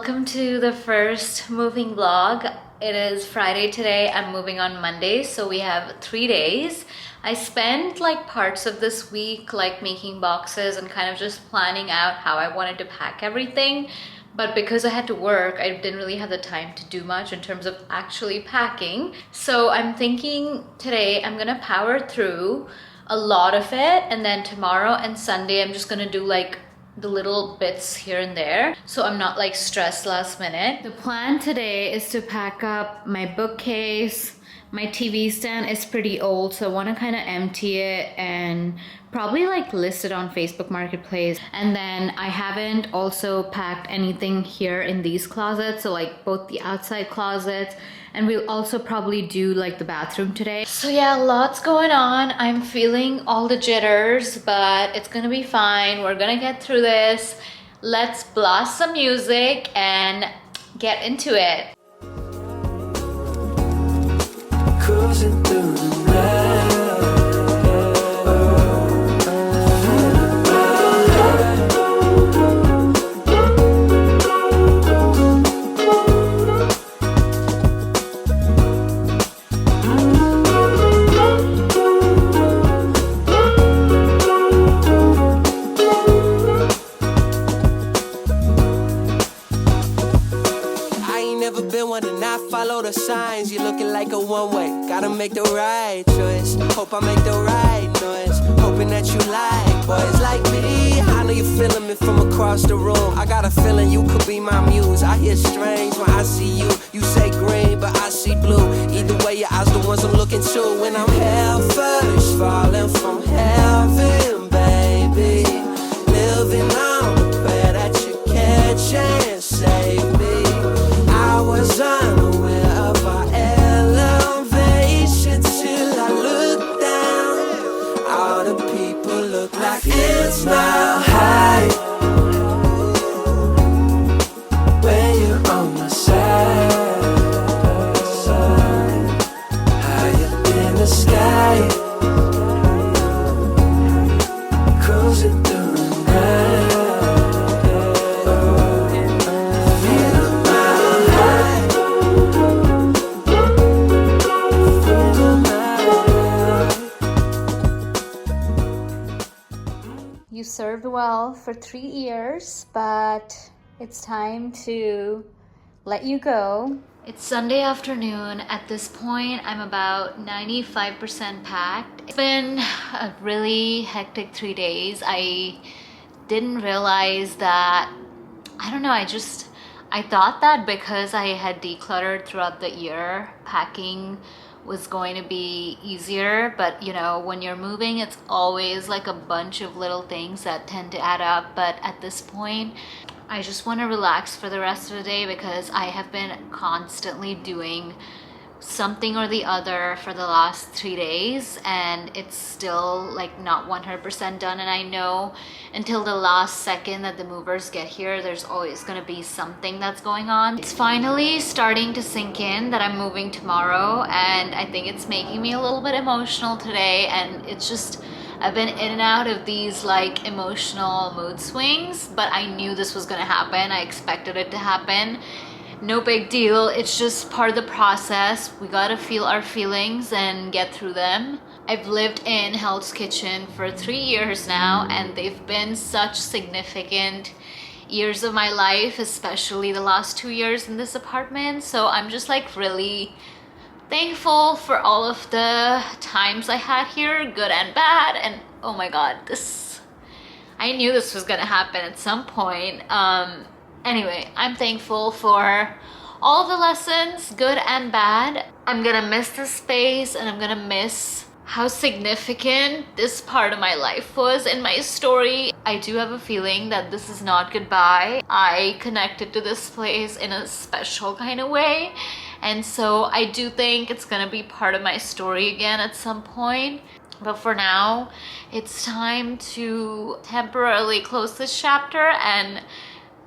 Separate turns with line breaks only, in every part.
Welcome to the first moving vlog. It is Friday today. I'm moving on Monday, so we have 3 days. I spent like parts of this week like making boxes and kind of just planning out how I wanted to pack everything. But because I had to work, I didn't really have the time to do much in terms of actually packing. So I'm thinking today I'm gonna power through a lot of it, and then tomorrow and Sunday I'm just gonna do like the little bits here and there, so I'm not like stressed last minute. The plan today is to pack up my bookcase. My TV stand is pretty old, so I want to kind of empty it and probably like list it on Facebook Marketplace. And then I haven't also packed anything here in these closets, so like both the outside closets, and we'll also probably do like the bathroom today. So yeah, lots going on. I'm feeling all the jitters, but it's gonna be fine. We're gonna get through this. Let's blast some music and get into it.
Cruising through the night. Follow the signs, you're looking like a one-way. Gotta make the right choice. Hope I make the right noise. Hoping that you like boys like me. I know you're feeling me from across the room. I got a feeling you could be my muse. I hear strange when I see you. You say green, but I see blue. Either way, your eyes the ones I'm looking to. When I'm head first, falling from heaven, baby. Living on the prayer that you catch and save me. I was unaware of our elevation till I looked down. All the people look like it's mile high. When you're on my side, higher in the sky, cruising through the night.
You served well for 3 years, but it's time to let you go. It's Sunday afternoon. At this point, I'm about 95% packed. It's been a really hectic 3 days. I didn't realize that, I don't know, I thought that because I had decluttered throughout the year, packing was going to be easier, but you know, when you're moving, it's always like a bunch of little things that tend to add up. But at this point, I just want to relax for the rest of the day because I have been constantly doing something or the other for the last 3 days, and it's still like not 100% done. And I know until the last second that the movers get here, there's always going to be something that's going on. It's finally starting to sink in that I'm moving tomorrow, and I think it's making me a little bit emotional today. And it's just, I've been in and out of these like emotional mood swings, but I knew this was going to happen. I expected it to happen. No big deal. It's just part of the process. We gotta feel our feelings and get through them. I've lived in Hell's Kitchen for 3 years now, and they've been such significant years of my life, especially the last 2 years in this apartment. So I'm just like really thankful for all of the times I had here, good and bad. And oh my god, I knew this was gonna happen at some point. Anyway, I'm thankful for all the lessons, good and bad. I'm gonna miss this space, and I'm gonna miss how significant this part of my life was in my story. I do have a feeling that this is not goodbye. I connected to this place in a special kind of way, and so I do think it's gonna be part of my story again at some point. But for now, it's time to temporarily close this chapter and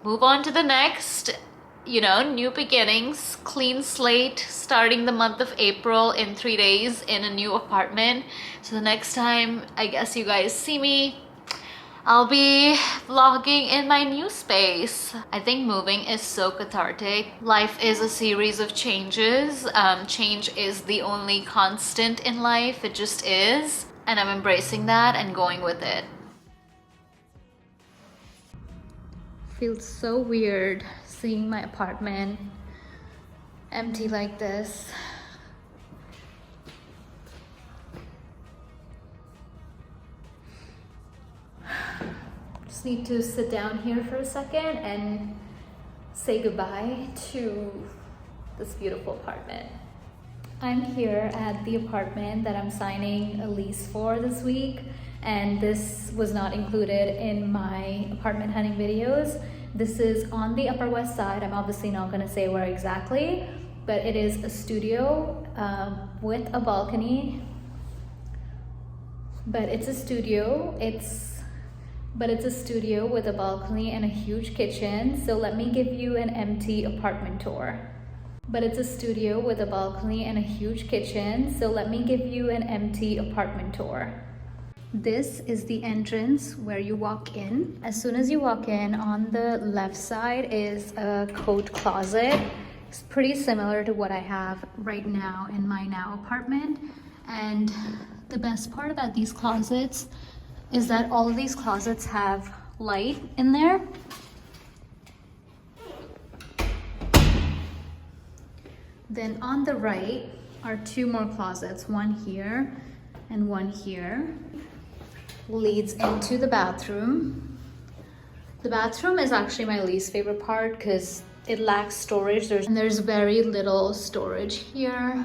move on to the next. You know, new beginnings, clean slate, starting the month of April in 3 days in a new apartment. So the next time I guess you guys see me, I'll be vlogging in my new space. I think moving is so cathartic. Life is a series of changes. Change is the only constant in life. It just is. And I'm embracing that and going with it. Feels so weird seeing my apartment empty like this. Just need to sit down here for a second and say goodbye to this beautiful apartment. I'm here at the apartment that I'm signing a lease for this week, and this was not included in my apartment hunting videos. This is on the Upper West Side. I'm obviously not going to say where exactly, but it is a studio with a balcony. But it's a studio. It's a studio with a balcony and a huge kitchen. So let me give you an empty apartment tour. But it's a studio with a balcony and a huge kitchen. So let me give you an empty apartment tour. This is the entrance where you walk in. As soon as you walk in, on the left side is a coat closet. It's pretty similar to what I have right now in my now apartment. And the best part about these closets is that all of these closets have light in there. Then on the right are two more closets, one here and one here. Leads into the bathroom. The bathroom is actually my least favorite part because it lacks storage. There's very little storage here.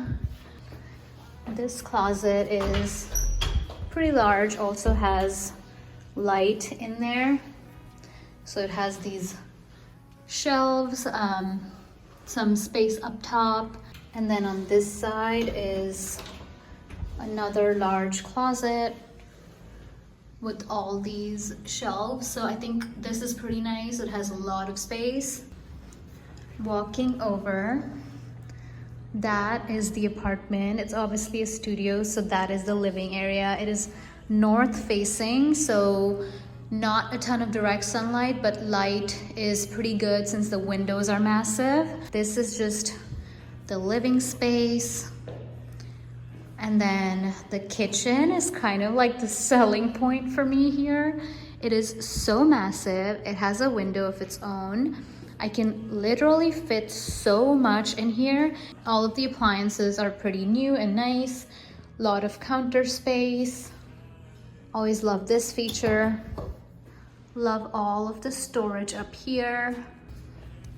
This closet is pretty large, also has light in there. So it has these shelves, some space up top. And then on this side is another large closet with all these shelves. So I think this is pretty nice. It has a lot of space. Walking over, that is the apartment. It's obviously a studio, so that is the living area. It is north facing, so not a ton of direct sunlight, but light is pretty good since the windows are massive. This is just the living space. And then the kitchen is kind of like the selling point for me here. It is so massive. It has a window of its own. I can literally fit so much in here. All of the appliances are pretty new and nice. A lot of counter space. Always love this feature. Love all of the storage up here.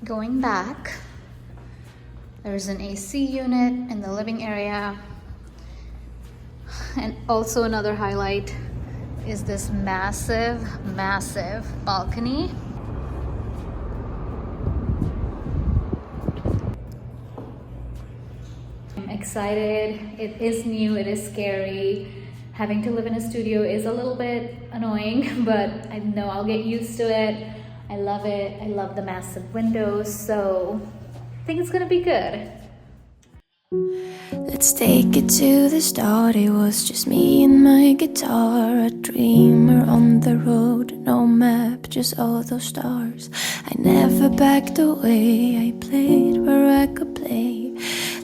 Going back, there's an AC unit in the living area. And also another highlight is this massive, massive balcony. I'm excited. It is new, it is scary. Having to live in a studio is a little bit annoying, but I know I'll get used to it. I love it. I love the massive windows, so I think it's gonna be good.
Let's take it to the start. It was just me and my guitar, a dreamer on the road, no map, just all those stars. I never backed away, I played where I could play.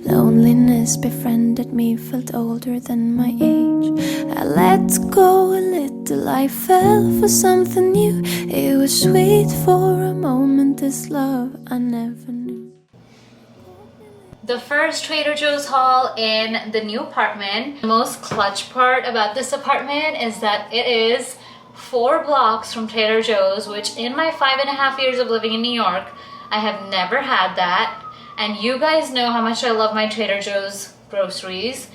Loneliness befriended me, felt older than my age. I let go a little, I fell for something new. It was sweet for a moment, this love I never knew.
The first Trader Joe's haul in the new apartment. The most clutch part about this apartment is that it is 4 blocks from Trader Joe's, which in my 5.5 years of living in New York, I have never had that. And you guys know how much I love my Trader Joe's groceries.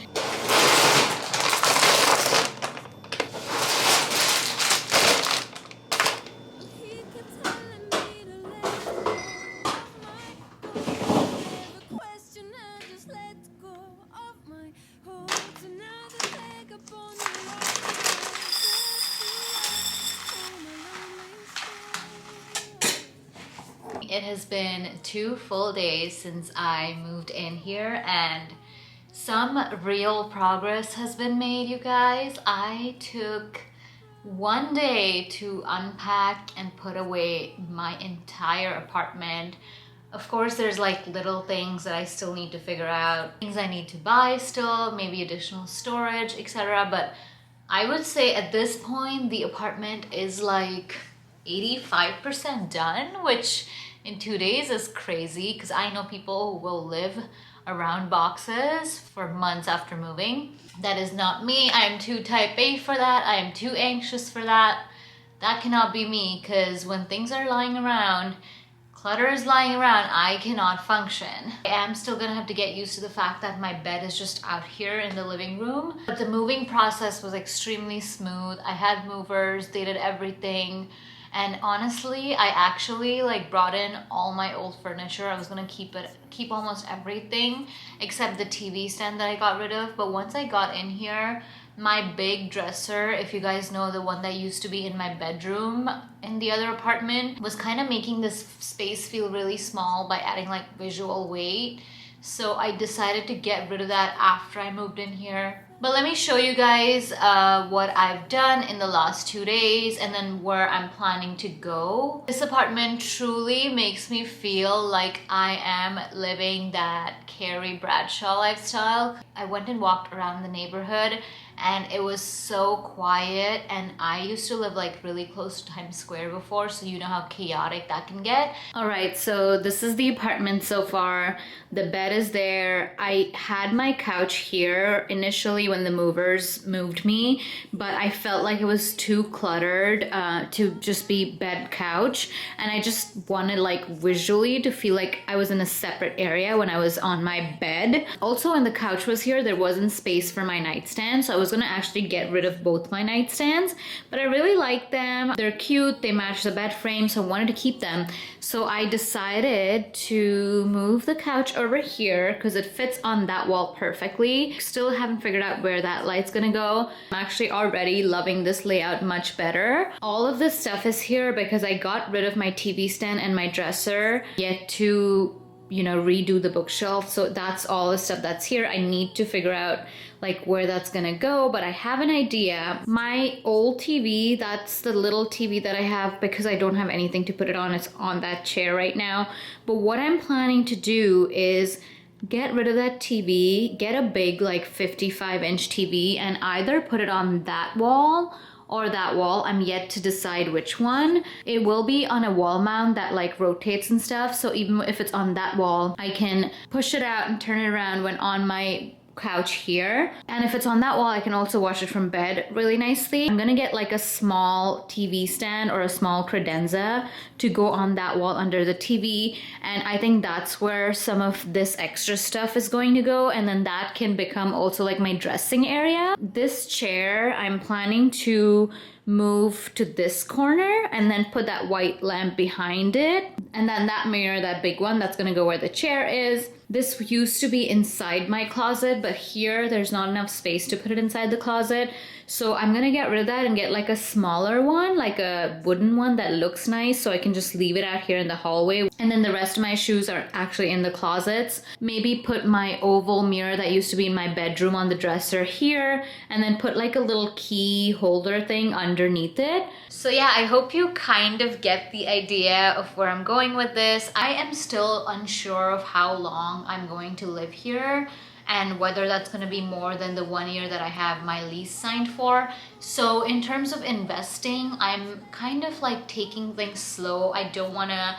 It has been 2 full days since I moved in here, and some real progress has been made, you guys. I took one day to unpack and put away my entire apartment. Of course, there's like little things that I still need to figure out, things I need to buy still, maybe additional storage, etc. But I would say at this point, the apartment is like 85% done, which in 2 days is crazy because I know people who will live around boxes for months after moving. That is not me. I am too type A for that. I am too anxious for that. That cannot be me, because when things are lying around, clutter is lying around, I cannot function. I am still gonna have to get used to the fact that my bed is just out here in the living room. But the moving process was extremely smooth. I had movers, they did everything. And honestly, I actually like brought in all my old furniture. I was gonna keep almost everything except the TV stand that I got rid of. But once I got in here, my big dresser, if you guys know, the one that used to be in my bedroom in the other apartment, was kind of making this space feel really small by adding like visual weight. So I decided to get rid of that after I moved in here. But let me show you guys what I've done in the last 2 days and then where I'm planning to go. This apartment truly makes me feel like I am living that Carrie Bradshaw lifestyle. I went and walked around the neighborhood and it was so quiet, and I used to live like really close to Times Square before, so you know how chaotic that can get. All right, so this is the apartment so far. The bed is there. I had my couch here initially when the movers moved me, but I felt like it was too cluttered to just be bed couch, and I just wanted like visually to feel like I was in a separate area when I was on my bed. Also, when the couch was here, there wasn't space for my nightstand, so I was gonna actually get rid of both my nightstands, but I really like them. They're cute, they match the bed frame, so I wanted to keep them. So I decided to move the couch over here because it fits on that wall perfectly. Still haven't figured out where that light's gonna go. I'm actually already loving this layout much better. All of this stuff is here because I got rid of my TV stand and my dresser, yet to, you know, redo the bookshelf. So that's all the stuff that's here. I need to figure out like where that's gonna go, but I have an idea. My old TV, that's the little TV that I have because I don't have anything to put it on. It's on that chair right now. But what I'm planning to do is get rid of that TV, get a big like 55-inch TV, and either put it on that wall or that wall. I'm yet to decide which one. It will be on a wall mount that like rotates and stuff, so even if it's on that wall, I can push it out and turn it around when on my couch here. And if it's on that wall, I can also watch it from bed really nicely. I'm gonna get like a small TV stand or a small credenza to go on that wall under the TV, and I think that's where some of this extra stuff is going to go, and then that can become also like my dressing area. This chair, I'm planning to move to this corner and then put that white lamp behind it, and then that mirror, that big one, that's gonna go where the chair is. This used to be inside my closet, but here there's not enough space to put it inside the closet, so I'm gonna get rid of that and get like a smaller one, like a wooden one that looks nice, so I can just leave it out here in the hallway. And then the rest of my shoes are actually in the closets. Maybe put my oval mirror that used to be in my bedroom on the dresser here, and then put like a little key holder thing underneath it. So yeah, I hope you kind of get the idea of where I'm going with this. I am still unsure of how long I'm going to live here and whether that's going to be more than the 1 year that I have my lease signed for. So in terms of investing, I'm kind of like taking things slow. I don't want to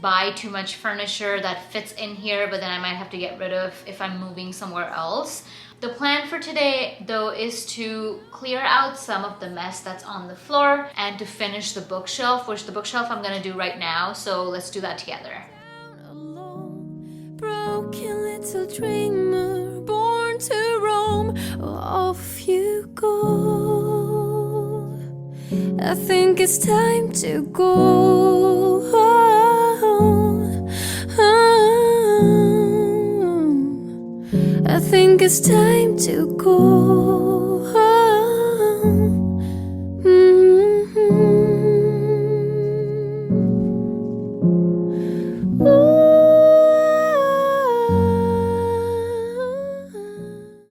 buy too much furniture that fits in here, but then I might have to get rid of if I'm moving somewhere else. The plan for today, though, is to clear out some of the mess that's on the floor and to finish the bookshelf, which the bookshelf I'm gonna do right now. So let's do that together.
Alone, broken little dreamer, born to roam, off you go. I think it's time to go. I think it's time to go.